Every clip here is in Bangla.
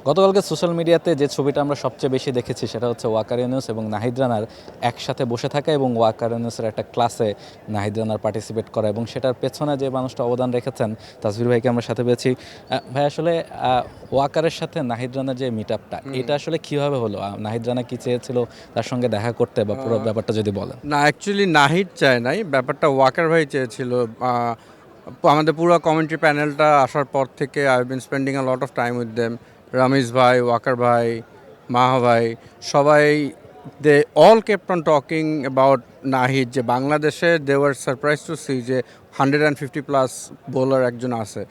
গতকালকে সোশ্যাল মিডিয়াতে যে ছবিটা আমরা সবচেয়ে বেশি দেখেছি সেটা হচ্ছে ওয়াকার ইউনুস এবং নাহিদ রানার একসাথে বসে থাকা এবং ওয়াকার ইউনুসের একটা ক্লাসে নাহিদ রানার পার্টিসিপেট করা এবং সেটার পেছনে যে মানুষটা অবদান রেখেছেন তাসভির ভাইকে আমরা সাথে পেয়েছি। ভাই আসলে ওয়াকারের সাথে নাহিদ রানার যে মিট আপটা এটা আসলে কীভাবে হলো? নাহিদ রানা কি চেয়েছিল তার সঙ্গে দেখা করতে, বা পুরো ব্যাপারটা যদি বলেন। না, অ্যাকচুয়ালি নাহিদ চায় নাই, ব্যাপারটা ওয়াকার ভাই চেয়েছিল। আমাদের পুরো কমেন্ট্রি প্যানেলটা আসার পর থেকে I been spending a lot of time with them. Ramesh ভাই, ওয়াকার ভাই, মাহা ভাই, সবাই they all kept on talking about Nahid, যে বাংলাদেশে they were surprised to see যে 150+ বোলার একজন আছে।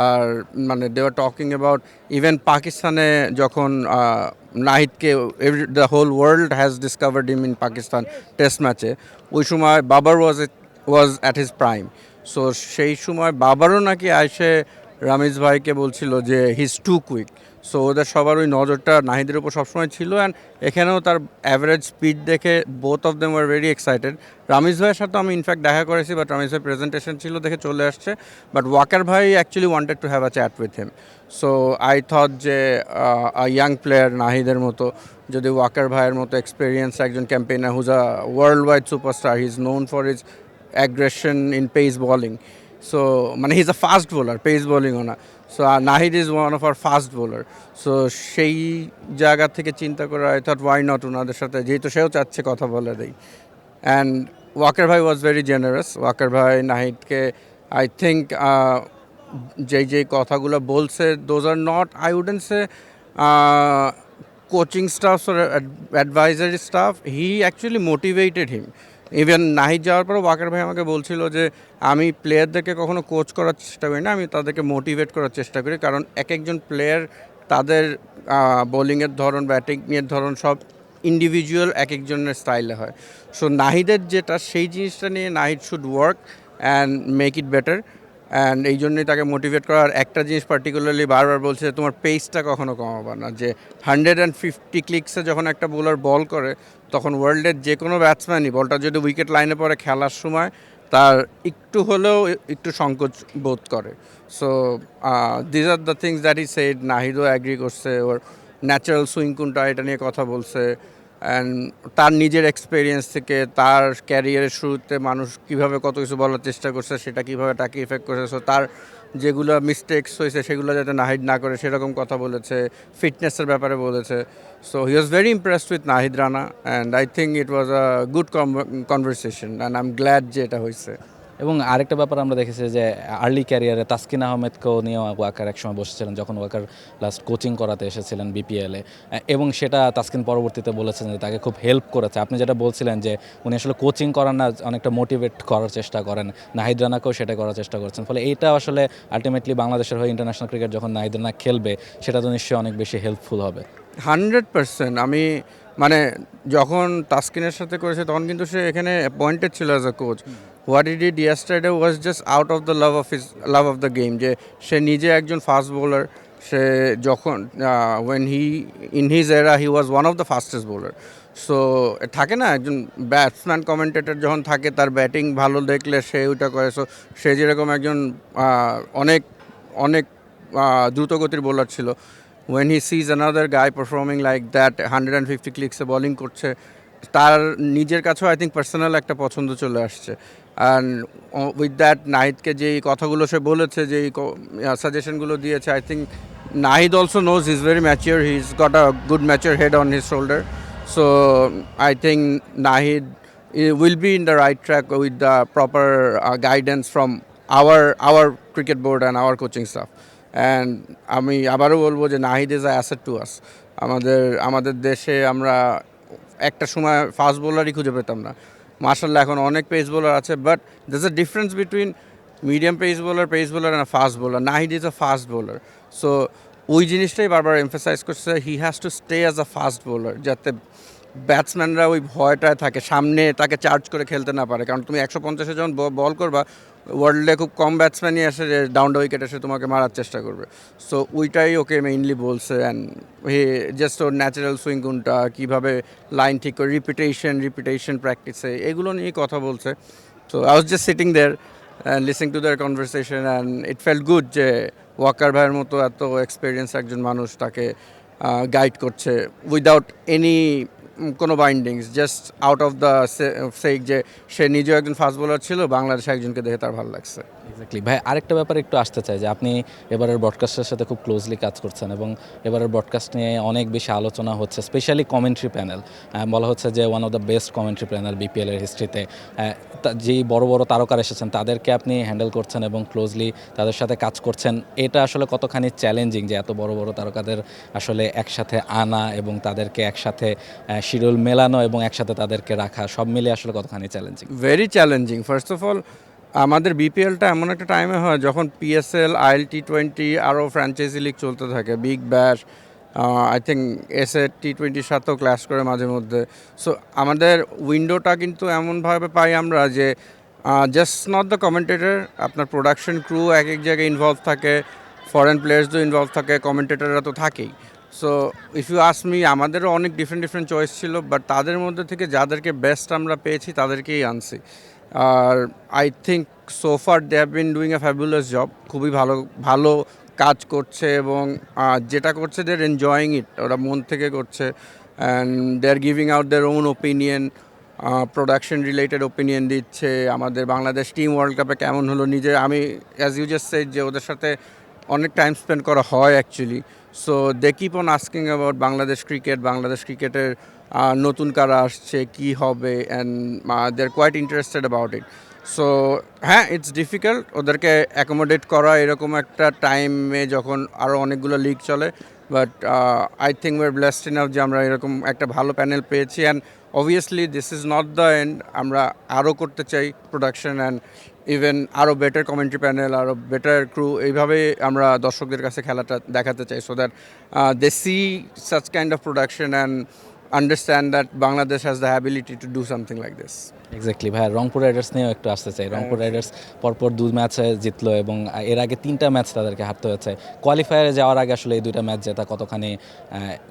আর মানে they were talking about even পাকিস্তানে যখন নাহিদকে the whole world has discovered him in Pakistan test ম্যাচে, ওই সময় Babar was at his prime. So সেই সময় বাবারও নাকি আইসে রামিজ ভাইকে বলছিল যে he is too quick. So ওদের সবার ওই নজরটা নাহিদের উপর সবসময় ছিল। অ্যান্ড এখানেও তার অ্যাভারেজ স্পিড দেখে both of them were very excited. Ramiz ভাইয়ের সাথে আমি ইনফ্যাক্ট দেখা করেছি, বাট রামিজ ভাই প্রেজেন্টেশন ছিল দেখে চলে আসছে। বাট ওয়াকার ভাই actually wanted to have a chat with him. So I thought যে ইয়াং প্লেয়ার নাহিদের মতো, যদি ওয়াকার ভাইয়ের মতো এক্সপিরিয়েন্স একজন campaigner who's a world wide superstar, he is known for his aggression in pace bowling. So মানে he's a fast bowler, pace bowling ও না। So Nahid is one of our fast bowler. So সেই জায়গা থেকে চিন্তা করে আই থট ওয়াই নট ওনাদের সাথে, যেহেতু সেও চাচ্ছে কথা বলে দেই। অ্যান্ড ওয়াকার ভাই ওয়াজ ভেরি জেনারাস। ওয়াকার ভাই নাহিদকে আই থিঙ্ক যেই কথাগুলো বলছে, those are not, I wouldn't say coaching staff or advisory staff. He actually motivated him. Even Nahid যাওয়ার পর ওয়াকার ভাই আমাকে বলছিল যে আমি প্লেয়ারদেরকে কখনো কোচ করার চেষ্টা করি না, আমি তাদেরকে মোটিভেট করার চেষ্টা করি, কারণ এক একজন প্লেয়ার তাদের বোলিংয়ের ধরন, ব্যাটিংয়ের ধরন সব ইন্ডিভিজুয়াল এক একজনের স্টাইলে হয়। সো নাহিদের যেটা, সেই জিনিসটা নিয়ে Nahid should work and make it better. And এই জন্যই তাকে মোটিভেট করার একটা জিনিস পার্টিকুলারলি বারবার বলছে, তোমার পেসটা কখনো কমাবা না। যে 150 ক্লিক্সে যখন একটা বোলার বল করে, তখন ওয়ার্ল্ডের যে কোনো ব্যাটসম্যানই বলটা যদি উইকেট লাইনে পড়ে খেলার সময় তার একটু হলেও একটু সংকোচ বোধ করে। So these are the things that I said. নাহিদও অ্যাগ্রি করছে, ওর ন্যাচারাল সুইং কোনটা এটা নিয়ে কথা বলছে। অ্যান্ড তার নিজের এক্সপিরিয়েন্স থেকে তার ক্যারিয়ারের শুরুতে মানুষ কীভাবে কত কিছু বলার চেষ্টা করছে, সেটা কীভাবে তাকে ইফেক্ট করেছে। সো তার যেগুলো মিস্টেক্স হয়েছে সেগুলো যাতে নাহিদ না করে সেরকম কথা বলেছে, ফিটনেসের ব্যাপারে বলেছে। So he was very impressed with Nahid Rana, and I think it was a good conversation, and I am glad যে এটা হয়েছে। এবং আরেকটা ব্যাপার আমরা দেখেছি যে আর্লি ক্যারিয়ারে তাসকিন আহমেদকেও নিয়ে ওয়াকার একসময় বসেছিলেন, যখন ওয়াকার লাস্ট কোচিং করাতে এসেছিলেন বিপিএলে, এবং সেটা তাসকিন পরবর্তীতে বলেছেন যে তাকে খুব হেল্প করেছে। আপনি যেটা বলছিলেন যে উনি আসলে কোচিং করান না, অনেকটা মোটিভেট করার চেষ্টা করেন, নাহিদ রানাকেও সেটা করার চেষ্টা করছেন। ফলে এইটা আসলে আলটিমেটলি বাংলাদেশের হয়ে ইন্টারন্যাশনাল ক্রিকেট যখন নাহিদ রানা খেলবে, সেটা তো নিশ্চয়ই অনেক বেশি হেল্পফুল হবে। 100%। আমি মানে যখন তাসকিনের সাথে করেছে তখন কিন্তু সে এখানে অ্যাপয়েন্টেড ছিল as a coach. What E did yesterday was just out of the love of the game. যে সে নিজে একজন ফাস্ট বোলার। সে যখন when he in his era he was one of the fastest bowler. So থাকে না, একজন ব্যাটসম্যান কমেন্টেটর যখন থাকে, তার ব্যাটিং ভালো দেখলে সে ওইটা করে। সো সে যেরকম একজন অনেক অনেক দ্রুতগতির বোলার ছিল, when he sees another guy performing like that 150 ক্লিক্সে bowling করছে, তার নিজের কাছেও আই থিঙ্ক পার্সোনাল একটা পছন্দ চলে আসছে। অ্যান্ড উইথ দ্যাট নাহিদকে যেই কথাগুলো সে বলেছে, যেই সাজেশনগুলো দিয়েছে, I think Nahid also nose he is very mature, he is got a good mature head on his shoulder. So I think Nahid will be in the right track with the proper guidance from our cricket board and our coaching staff. And আমি আবারও বলবো যে Nahid is a asset to us. আমাদের দেশে আমরা একটা সময় ফাস্ট বোলারই খুঁজে পেতাম না। মার্শাল্লাহ এখন অনেক পেস বোলার আছে, but there is a difference between medium pace bowler and fast bowler. Nahid is a fast bowler. So ওই জিনিসটাই বারবার এমফাসাইজ করছে, he has to stay as a fast bowler, যাতে ব্যাটসম্যানরা ওই ভয়টায় থাকে, সামনে তাকে চার্জ করে খেলতে না পারে। কারণ তুমি 150-এ যখন বল করবা, ওয়ার্ল্ডে খুব কম ব্যাটসম্যানই আসে যে ডাউন দ্য উইকেট এসে তোমাকে মারার চেষ্টা করবে। সো ওইটাই ওকে মেইনলি বলছে। And he just or natural swing কোনটা, কীভাবে লাইন ঠিক করে, রিপিটেশন প্র্যাকটিসে, এগুলো নিয়ে কথা বলছে। So I was just sitting there and listening to their conversation, and it felt good যে ওয়াকার ভাইয়ের মতো এত এক্সপিরিয়েন্স একজন মানুষ তাকে গাইড করছে উইদাউট এনি কোনো bindings, just out of the sake যে সে নিজেও একজন ফাস্ট বোলার ছিল, বাংলাদেশে একজনকে দেখে তার ভালো লাগছে। এক্স্যাক্টলি ভাই, আরেকটা ব্যাপার একটু আসতে চাই যে আপনি এবারের ব্রডকাস্টের সাথে খুব ক্লোজলি কাজ করছেন এবং এবারের ব্রডকাস্ট নিয়ে অনেক বেশি আলোচনা হচ্ছে, স্পেশালি কমেন্ট্রি প্যানেল। বলা হচ্ছে যে one of the best commentary panel বিপিএলের হিস্ট্রিতে। যেই বড় বড় তারকারা এসেছেন তাদেরকে আপনি হ্যান্ডেল করছেন এবং ক্লোজলি তাদের সাথে কাজ করছেন, এটা আসলে কতখানি চ্যালেঞ্জিং যে এত বড় বড় তারকাদের আসলে একসাথে আনা এবং তাদেরকে একসাথে শিডিউল মেলানো এবং একসাথে তাদেরকে রাখা, সব মিলিয়ে আসলে কতখানি challenging? Very challenging. First of all আমাদের বিপিএলটা এমন একটা টাইমে হয় যখন পিএসএল, আইএল টি20 আরও ফ্র্যাঞ্চাইজি লিগ চলতে থাকে, Big Bash, I think SA টি20-র সাথেও ক্ল্যাশ করে মাঝে মধ্যে। সো আমাদের উইন্ডোটা কিন্তু এমনভাবে পাই আমরা যে জাস্ট নট দ্য কমেন্টেটর, আপনার প্রোডাকশন ক্রু এক এক জায়গায় ইনভলভ থাকে, ফরেন প্লেয়ার্সও ইনভলভ থাকে, কমেন্টেটররা তো থাকেই। So if you ask me, আমাদেরও অনেক ডিফারেন্ট চয়েস ছিল, বাট তাদের মধ্যে থেকে যাদেরকে বেস্ট আমরা পেয়েছি তাদেরকেই আনছি। আর I think so far they have been doing a fabulous job, খুবই ভালো ভালো কাজ করছে এবং যেটা করছে দে আর এনজয়িং ইট, ওরা মন থেকে করছে and they are giving out their own opinion, production related opinion দিচ্ছে। আমাদের বাংলাদেশ টিম ওয়ার্ল্ড কাপে কেমন হলো, নিজে আমি অ্যাজ ইউ জাস্ট সেড যে ওদের সাথে অনেক টাইম স্পেন্ড করা হয় actually. So they keep on asking about Bangladesh cricket, Bangladesh ক্রিকেটের নতুন কারা আসছে, কী হবে, and they are quite interested about it. So হ্যাঁ, ইটস ডিফিকাল্ট ওদেরকে অ্যাকোমোডেট করা এরকম একটা টাইমে যখন আরও অনেকগুলো লিগ চলে, but I think we are blessed enough যে আমরা এরকম একটা ভালো প্যানেল পেয়েছি। And obviously this is not the end, আমরা আরও করতে চাই প্রোডাকশন অ্যান্ড ইভেন আরও বেটার কমেন্ট্রি প্যানেল, আরও বেটার ক্রু, এইভাবে আমরা দর্শকদের কাছে খেলাটা দেখাতে চাই, so that they see such kind of production and understand that Bangladesh has the ability to do something like this. Exactly ভাই, রংপুর রাইডার্স নিয়েও একটু আসতে চাই। রংপুর রাইডার্স পরপর 2 ম্যাচে জিতলো এবং এর আগে 3টা ম্যাচ তাদেরকে হারতে হয়েছে। কোয়ালিফায়ারে যাওয়ার আগে আসলে এই 2টা ম্যাচ জেতা কতখানি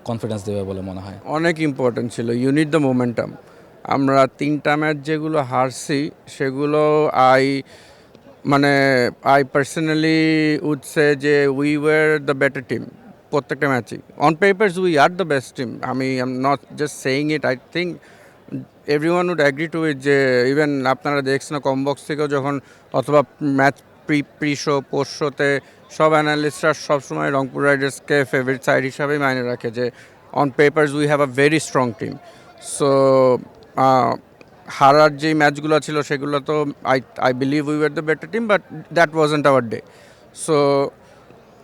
কনফিডেন্স দেবে বলে মনে হয়? অনেক ইম্পর্টেন্ট ছিল, ইউ নিড দ্য মোমেন্টাম। আমরা 3টা ম্যাচ যেগুলো হারছি সেগুলো মানে আই পার্সোনালি উড সে যে we were the better team প্রত্যেকটা ম্যাচই। On papers we are the best team, আমি I am not just saying it, I think everyone would agree to it. যে ইভেন আপনারা দেখছেন না কমবক্স থেকেও যখন, অথবা ম্যাচ প্রি শো, পোস্ট শোতে সব অ্যানালিস্টরা সবসময় রংপুর রাইডার্সকে ফেভারিট সাইড হিসাবেই মাইনে রাখে যে on papers we have a very strong team. So হারার যেই ম্যাচগুলো ছিল সেগুলো তো I believe we were the better team, but that wasn't our day. So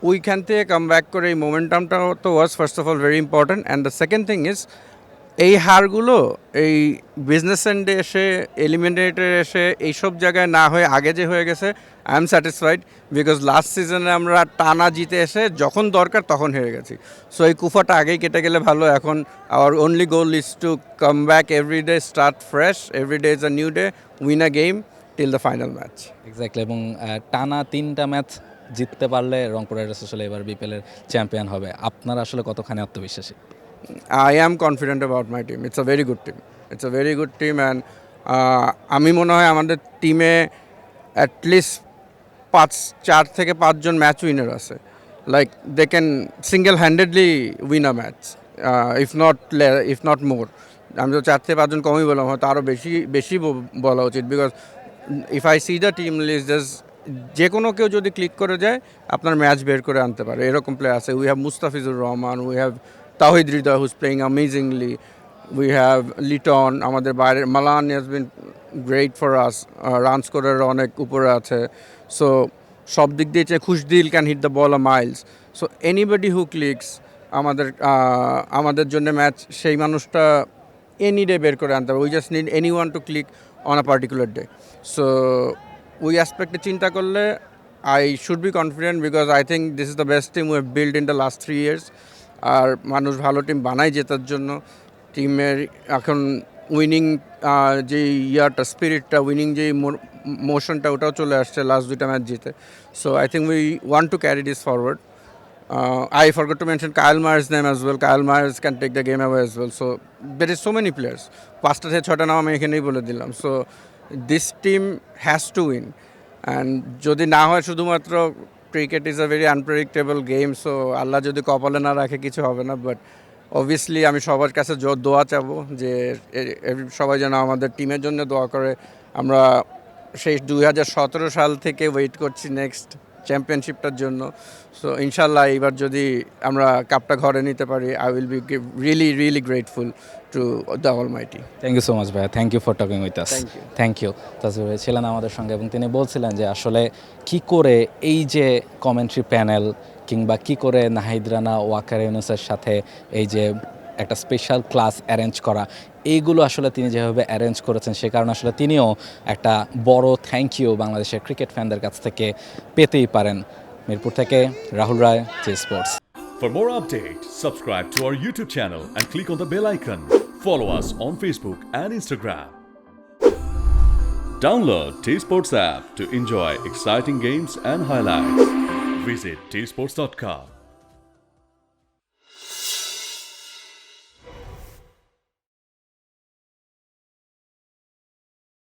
ওইখান থেকে কাম ব্যাক করে এই মোমেন্টামটা তো was first of all very important. And the second thing is এই হারগুলো এই বিজনেস এন্ডে এসে, এলিমিনেটরে এসে এইসব জায়গায় না হয়ে আগে যে হয়ে গেছে, I am satisfied, because last সিজনে আমরা টানা জিতে এসে যখন দরকার তখন হেরে গেছি। সো এই কুফাটা আগেই কেটে গেলে ভালো। এখন our only goal is to come back every day, start fresh, every day is a new day, win a game till the final match. Exactly, এবং টানা 3টা ম্যাচ জিততে পারলে রংপুর রাইডার্স আসলে এবার বিপিএলের চ্যাম্পিয়ন হবে। আপনারা আসলে কতখানি আত্মবিশ্বাসী? I am confident about my team. It's a very good team. It's a very good team and আমি মনে হয় আমাদের টিমে অ্যাটলিস্ট 4 থেকে 5 জন ম্যাচ উইনার আছে। Like they can single handedly win a match, if not more. আমি তো 4 থেকে 5 জন কমই বললাম, হয়তো আরও বেশি বলা উচিত, because if I see the team list, যে কোনো কেউ যদি ক্লিক করে যায় আপনার ম্যাচ বের করে আনতে পারে, এরকম প্লেয়ার আছে। We have Mustafizur Rahman, we have Tawhid Rida, who's playing amazingly. We have Liton, আমাদের বাইরের Malan has been great for us. Run স্কোরের অনেক উপরে আছে। সো সব দিক দিয়ে Khushdil can hit the ball a miles. So anybody who clicks আমাদের জন্য ম্যাচ, সেই মানুষটা এনি ডে বের করে আনতে হবে। We just need any one to click on a particular day. So ওই অ্যাসপেক্টে চিন্তা করলে I should be confident, because I think this is the best team we have build in the last 3 years. আর মানুষ ভালো টিম বানায় জেতার জন্য। টিমের এখন উইনিং যে ইয়ারটা, স্পিরিটটা, উইনিং যে মোশনটা, ওটাও চলে আসছে লাস্ট 2টা ম্যাচ জিতে। So I think we want to carry this forward. I forgot to mention Kyle Myers' name as well. Kyle Myers can take the game away as well. So there is so many players. 5টা থেকে 6টা নাম আমি এখানেই বলে দিলাম। So this team has to win. And যদি না হয় শুধুমাত্র cricket is a very unpredictable game, so আল্লাহ যদি কপালে না রাখে কিছু হবে না। বাট অবভিয়াসলি আমি সবার কাছে দোয়া চাবো যে সবাই যেন আমাদের টিমের জন্য দোয়া করে। আমরা সেই 2017 সাল থেকে ওয়েট করছি নেক্সট চ্যাম্পিয়নশিপটার জন্য। সো ইনশাল্লাহ এইবার যদি আমরা কাপটা ঘরে নিতে পারি, I will be really grateful to the almighty. Thank you so much ভাইয়া, thank you for talking with us. Thank you. Thank you. Tajur ভাই ছিলেন আমাদের সঙ্গে এবং তিনি বলছিলেন যে আসলে কি করে এই যে কমেন্ট্রি প্যানেল কিংবা কি করে নাহিদ রানা, ওয়াকার ইউনুসের সাথে এই যে একটা স্পেশাল ক্লাস অ্যারেঞ্জ করা, এইগুলো আসলে তিনি যেভাবে অ্যারেঞ্জ করেছেন সে কারণে আসলে তিনিও একটা বড় থ্যাংক ইউ বাংলাদেশের ক্রিকেট ফ্যানদের কাছ থেকে পেতেই পারেন। মিরপুর থেকে Rahul Roy, J sports. For more updates, subscribe to our YouTube channel and click on the bell icon. Follow us on Facebook and Instagram. Download T Sports app to enjoy exciting games and highlights. Visit tsports.com.